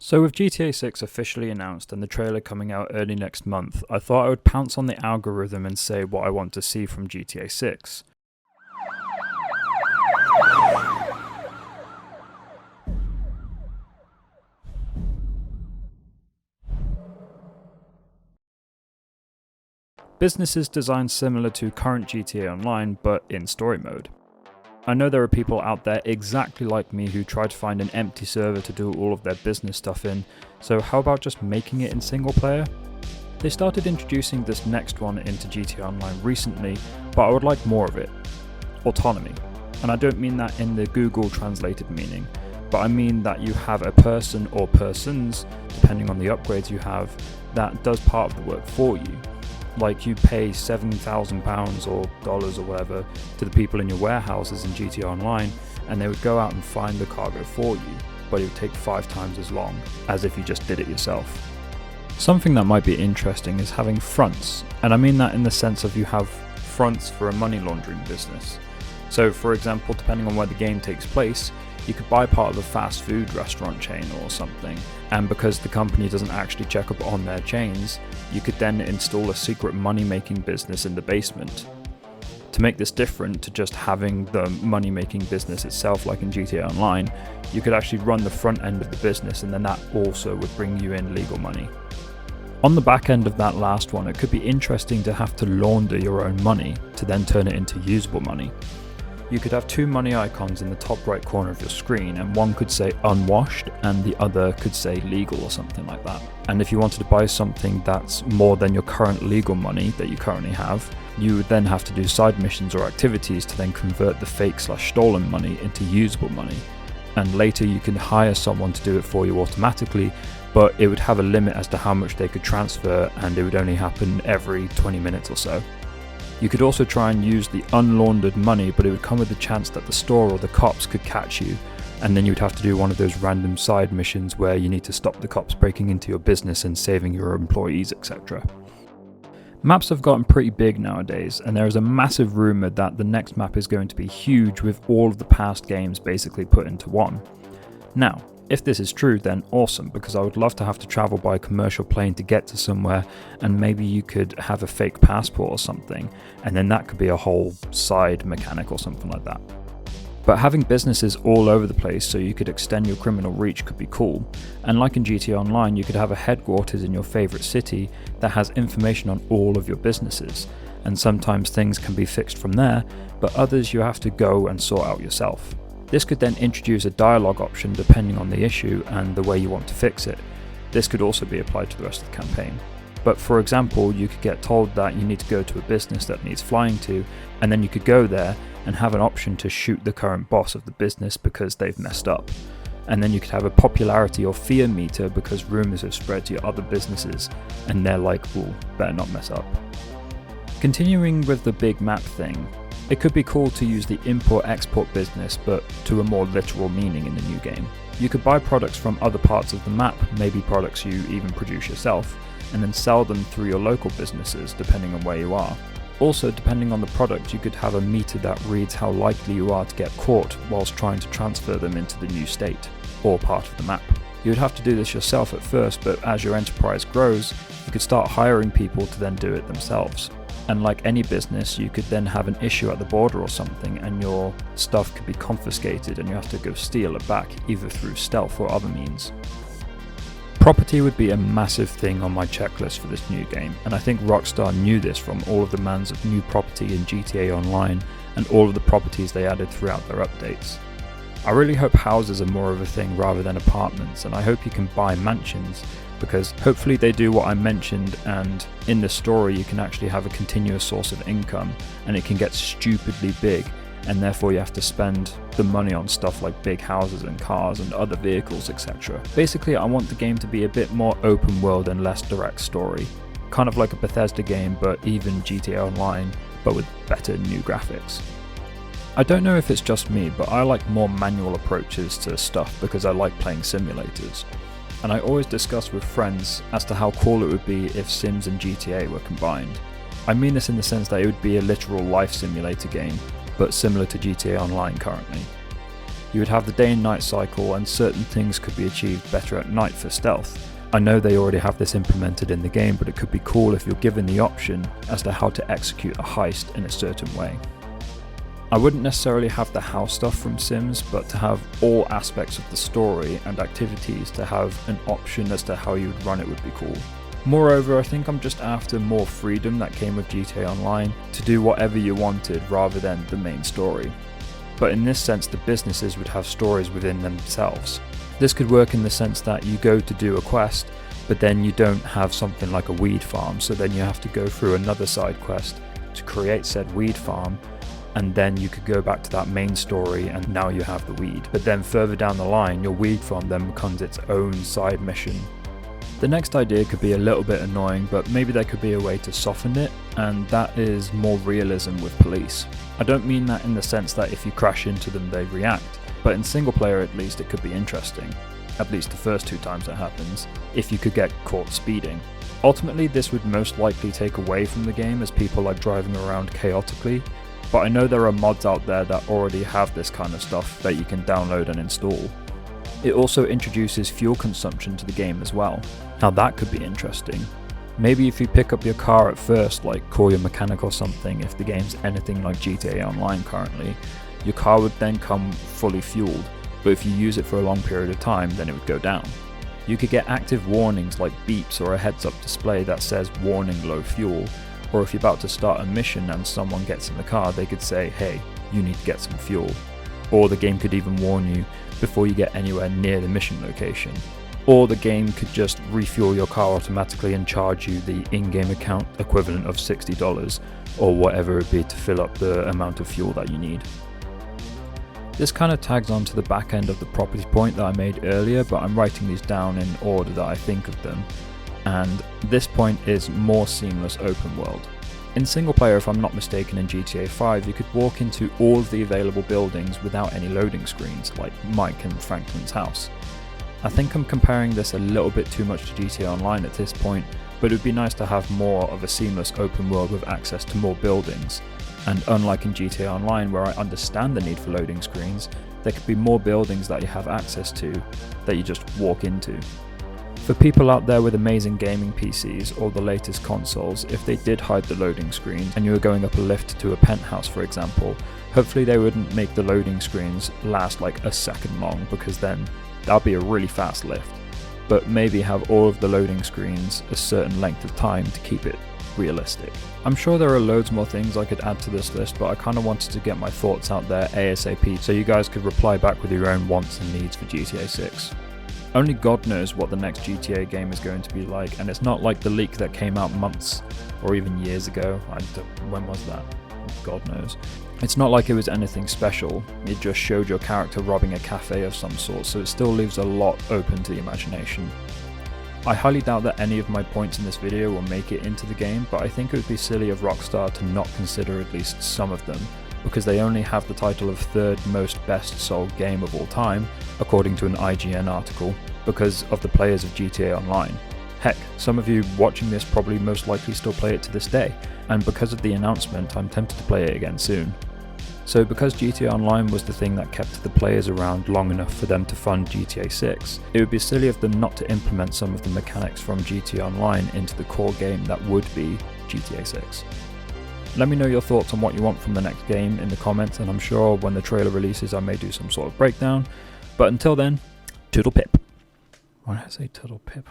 So with GTA 6 officially announced and the trailer coming out early next month, I thought I would pounce on the algorithm and say what I want to see from GTA 6. Business is designed similar to current GTA Online, but in story mode. I know there are people out there exactly like me who try to find an empty server to do all of their business stuff in, so how about just making it in single player? They started introducing this next one into GTA Online recently, but I would like more of it. Autonomy. And I don't mean that in the Google translated meaning, but I mean that you have a person or persons, depending on the upgrades you have, that does part of the work for you. Like you pay £7,000 or dollars or whatever to the people in your warehouses in GTA Online, and they would go out and find the cargo for you, but it would take 5 times as long as if you just did it yourself. Something that might be interesting is having fronts, and I mean that in the sense of you have fronts for a money laundering business. So for example, depending on where the game takes place, you could buy part of a fast food restaurant chain or something, and because the company doesn't actually check up on their chains, you could then install a secret money-making business in the basement. To make this different to just having the money-making business itself like in GTA Online, you could actually run the front end of the business, and then that also would bring you in legal money. On the back end of that last one, it could be interesting to have to launder your own money to then turn it into usable money. You could have 2 money icons in the top right corner of your screen, and one could say unwashed and the other could say legal or something like that. And if you wanted to buy something that's more than your current legal money that you currently have, you would then have to do side missions or activities to then convert the fake/stolen money into usable money. And later you can hire someone to do it for you automatically, but it would have a limit as to how much they could transfer, and it would only happen every 20 minutes or so. You could also try and use the unlaundered money, but it would come with the chance that the store or the cops could catch you, and then you'd have to do one of those random side missions where you need to stop the cops breaking into your business and saving your employees, etc. Maps have gotten pretty big nowadays, and there is a massive rumour that the next map is going to be huge with all of the past games basically put into one. Now, if this is true, then awesome, because I would love to have to travel by commercial plane to get to somewhere, and maybe you could have a fake passport or something, and then that could be a whole side mechanic or something like that. But having businesses all over the place so you could extend your criminal reach could be cool, and like in GTA Online, you could have a headquarters in your favourite city that has information on all of your businesses, and sometimes things can be fixed from there, but others you have to go and sort out yourself. This could then introduce a dialogue option depending on the issue and the way you want to fix it. This could also be applied to the rest of the campaign. But for example, you could get told that you need to go to a business that needs flying to, and then you could go there and have an option to shoot the current boss of the business because they've messed up. And then you could have a popularity or fear meter because rumours have spread to your other businesses, and they're like, ooh, better not mess up. Continuing with the big map thing, it could be cool to use the import-export business, but to a more literal meaning in the new game. You could buy products from other parts of the map, maybe products you even produce yourself, and then sell them through your local businesses, depending on where you are. Also, depending on the product, you could have a meter that reads how likely you are to get caught whilst trying to transfer them into the new state, or part of the map. You would have to do this yourself at first, but as your enterprise grows, you could start hiring people to then do it themselves. And like any business, you could then have an issue at the border or something, and your stuff could be confiscated and you have to go steal it back, either through stealth or other means. Property would be a massive thing on my checklist for this new game, and I think Rockstar knew this from all of the demands of new property in GTA Online and all of the properties they added throughout their updates. I really hope houses are more of a thing rather than apartments, and I hope you can buy mansions, because hopefully they do what I mentioned, and in the story you can actually have a continuous source of income, and it can get stupidly big, and therefore you have to spend the money on stuff like big houses and cars and other vehicles, etc. Basically, I want the game to be a bit more open world and less direct story. Kind of like a Bethesda game, but even GTA Online, but with better new graphics. I don't know if it's just me, but I like more manual approaches to stuff because I like playing simulators. And I always discuss with friends as to how cool it would be if Sims and GTA were combined. I mean this in the sense that it would be a literal life simulator game, but similar to GTA Online currently. You would have the day and night cycle, and certain things could be achieved better at night for stealth. I know they already have this implemented in the game, but it could be cool if you're given the option as to how to execute a heist in a certain way. I wouldn't necessarily have the house stuff from Sims, but to have all aspects of the story and activities to have an option as to how you would run it would be cool. Moreover, I think I'm just after more freedom that came with GTA Online to do whatever you wanted rather than the main story. But in this sense, the businesses would have stories within themselves. This could work in the sense that you go to do a quest, but then you don't have something like a weed farm, so then you have to go through another side quest to create said weed farm, and then you could go back to that main story and now you have the weed. But then further down the line, your weed farm then becomes its own side mission. The next idea could be a little bit annoying, but maybe there could be a way to soften it, and that is more realism with police. I don't mean that in the sense that if you crash into them they react, but in single player at least it could be interesting, at least the first 2 times it happens, if you could get caught speeding. Ultimately this would most likely take away from the game as people are driving around chaotically, but I know there are mods out there that already have this kind of stuff that you can download and install. It also introduces fuel consumption to the game as well. Now that could be interesting. Maybe if you pick up your car at first, like call your mechanic or something, if the game's anything like GTA Online currently, your car would then come fully fueled, but if you use it for a long period of time, then it would go down. You could get active warnings like beeps or a heads-up display that says warning low fuel, or if you're about to start a mission and someone gets in the car, they could say, hey, you need to get some fuel. Or the game could even warn you before you get anywhere near the mission location. Or the game could just refuel your car automatically and charge you the in-game account equivalent of $60 or whatever it be to fill up the amount of fuel that you need. This kind of tags on to the back end of the property point that I made earlier, but I'm writing these down in order that I think of them. And this point is more seamless open world. In single player, if I'm not mistaken, in GTA 5, you could walk into all of the available buildings without any loading screens, like Mike and Franklin's house. I think I'm comparing this a little bit too much to GTA Online at this point, but it would be nice to have more of a seamless open world with access to more buildings. And unlike in GTA Online, where I understand the need for loading screens, there could be more buildings that you have access to that you just walk into. For people out there with amazing gaming PCs or the latest consoles, if they did hide the loading screen and you were going up a lift to a penthouse for example, hopefully they wouldn't make the loading screens last like a second long, because then that'd be a really fast lift. But maybe have all of the loading screens a certain length of time to keep it realistic. I'm sure there are loads more things I could add to this list, but I kind of wanted to get my thoughts out there ASAP so you guys could reply back with your own wants and needs for GTA 6. Only God knows what the next GTA game is going to be like, and it's not like the leak that came out months or even years ago. When was that? God knows. It's not like it was anything special, it just showed your character robbing a cafe of some sort, so it still leaves a lot open to the imagination. I highly doubt that any of my points in this video will make it into the game, but I think it would be silly of Rockstar to not consider at least some of them, because they only have the title of 3rd most best sold game of all time, according to an IGN article, because of the players of GTA Online. Heck, some of you watching this probably most likely still play it to this day, and because of the announcement I'm tempted to play it again soon. So because GTA Online was the thing that kept the players around long enough for them to fund GTA 6, it would be silly of them not to implement some of the mechanics from GTA Online into the core game that would be GTA 6. Let me know your thoughts on what you want from the next game in the comments, and I'm sure when the trailer releases I may do some sort of breakdown. But until then, toodle pip. Why did I say toodle pip?